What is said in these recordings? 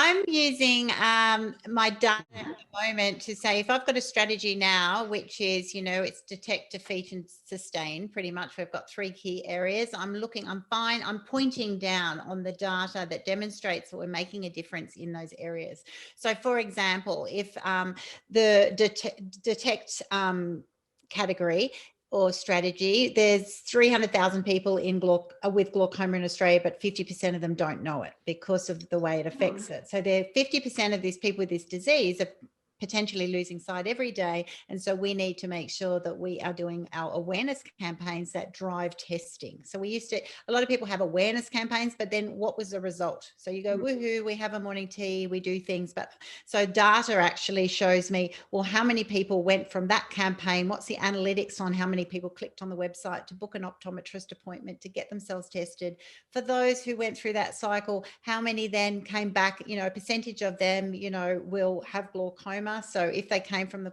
I'm using my data at the moment to say if I've got a strategy now, which is, it's detect, defeat, and sustain. Pretty much, we've got 3 key areas. I'm pointing down on the data that demonstrates that we're making a difference in those areas. So, for example, if the detect category or strategy, there's 300,000 people with glaucoma in Australia, but 50% of them don't know it because of the way it affects it. So 50% of these people with this disease are potentially losing sight every day. And so we need to make sure that we are doing our awareness campaigns that drive testing. So a lot of people have awareness campaigns, but then what was the result? So you go, woohoo, we have a morning tea, we do things. But so data actually shows me, well, how many people went from that campaign? What's the analytics on how many people clicked on the website to book an optometrist appointment to get themselves tested? For those who went through that cycle, how many then came back? A percentage of them, will have glaucoma. So if they came from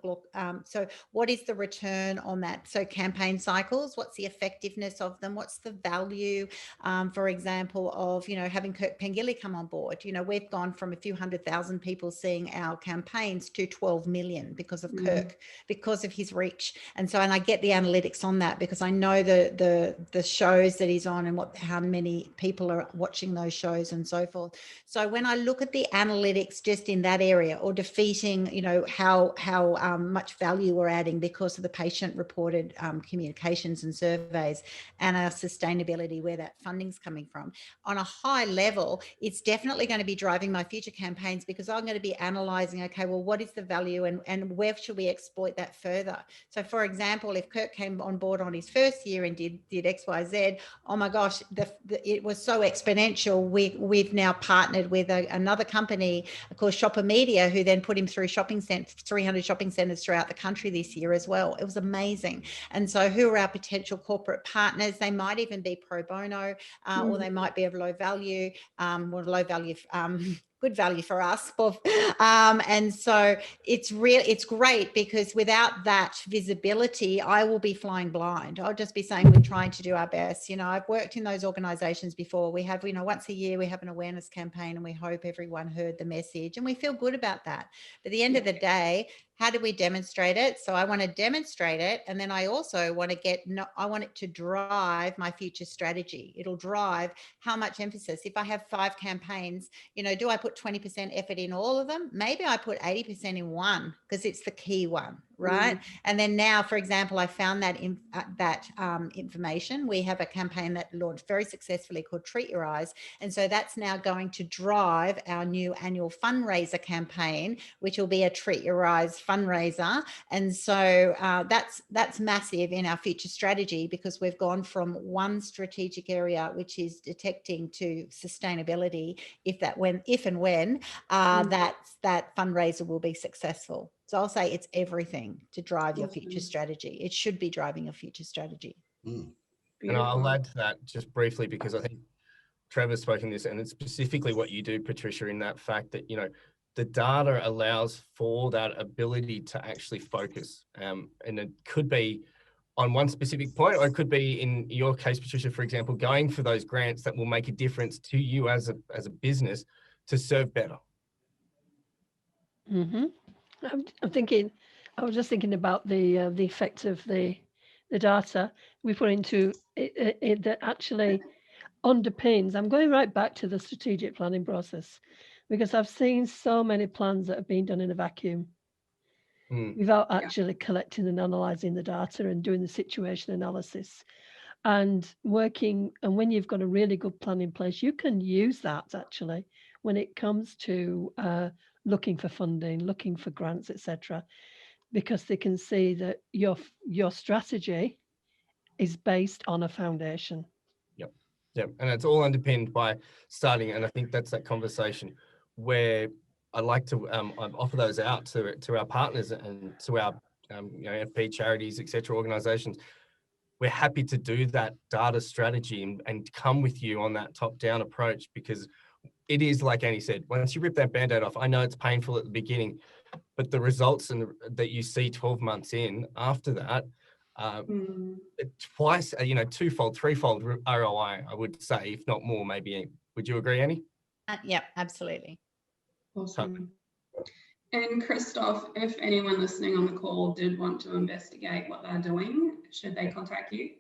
so what is the return on that? So campaign cycles, what's the effectiveness of them? What's the value, for example, of, having Kirk Pengilly come on board? We've gone from a few 100,000 people seeing our campaigns to 12 million because of Kirk, because of his reach. And I get the analytics on that because I know the shows that he's on and how many people are watching those shows and so forth. So when I look at the analytics just in that area, or defeating, how much value we're adding because of the patient reported communications and surveys, and our sustainability, where that funding's coming from. On a high level, it's definitely going to be driving my future campaigns because I'm going to be analysing, okay, well, what is the value and where should we exploit that further? So for example, if Kirk came on board on his first year and did X, Y, Z, oh my gosh, it was so exponential. We've now partnered with another company called Shopper Media, who then put him through 300 shopping centres throughout the country this year as well. It was amazing. And so who are our potential corporate partners? They might even be pro bono, or they might be of low value, good value for us. And so it's great because without that visibility, I will be flying blind. I'll just be saying we're trying to do our best. I've worked in those organizations before. We have, once a year we have an awareness campaign and we hope everyone heard the message and we feel good about that. But at the end of the day, how do we demonstrate it? So I want to demonstrate it. And then I also want I want it to drive my future strategy. It'll drive how much emphasis. If I have 5 campaigns, do I put 20% effort in all of them? Maybe I put 80% in one because it's the key one, right? And then now, for example, I found that information. We have a campaign that launched very successfully called Treat Your Eyes. And so that's now going to drive our new annual fundraiser campaign, which will be a Treat Your Eyes fundraiser. And so that's massive in our future strategy because we've gone from one strategic area, which is detecting, to sustainability, if and when that fundraiser will be successful. So I'll say it's everything to drive your future strategy. It should be driving your future strategy. And I'll add to that just briefly because I think Trevor's spoken this, and it's specifically what you do, Patricia, in that fact that, the data allows for that ability to actually focus. And it could be on one specific point, or it could be, in your case, Patricia, for example, going for those grants that will make a difference to you as a business to serve better. I was just thinking about the effect of the data we put into it that actually underpins. I'm going right back to the strategic planning process because I've seen so many plans that have been done in a vacuum without actually collecting and analysing the data and doing the situation analysis and working. And when you've got a really good plan in place, you can use that actually when it comes to looking for funding, looking for grants, etc., because they can see that your strategy is based on a foundation. Yep. And it's all underpinned by starting. And I think that's that conversation where I like to offer those out to our partners and to our NFP charities, etc., organizations. We're happy to do that data strategy and come with you on that top-down approach, because it is, like Annie said, once you rip that Band-Aid off, I know it's painful at the beginning, but the results that you see 12 months in after that, twice, twofold, threefold ROI, I would say, if not more, maybe. Would you agree, Annie? Yeah, absolutely. Awesome. And Kristof, if anyone listening on the call did want to investigate what they're doing, should they contact you?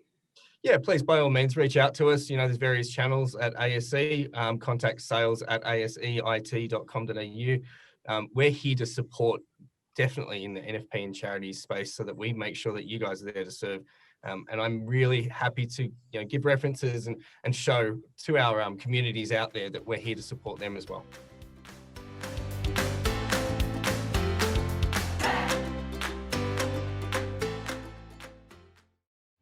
Yeah, please, by all means, reach out to us. You know, there's various channels at ASE, contact sales@aseit.com.au. We're here to support definitely in the NFP and charities space so that we make sure that you guys are there to serve. And I'm really happy to give references and show to our communities out there that we're here to support them as well.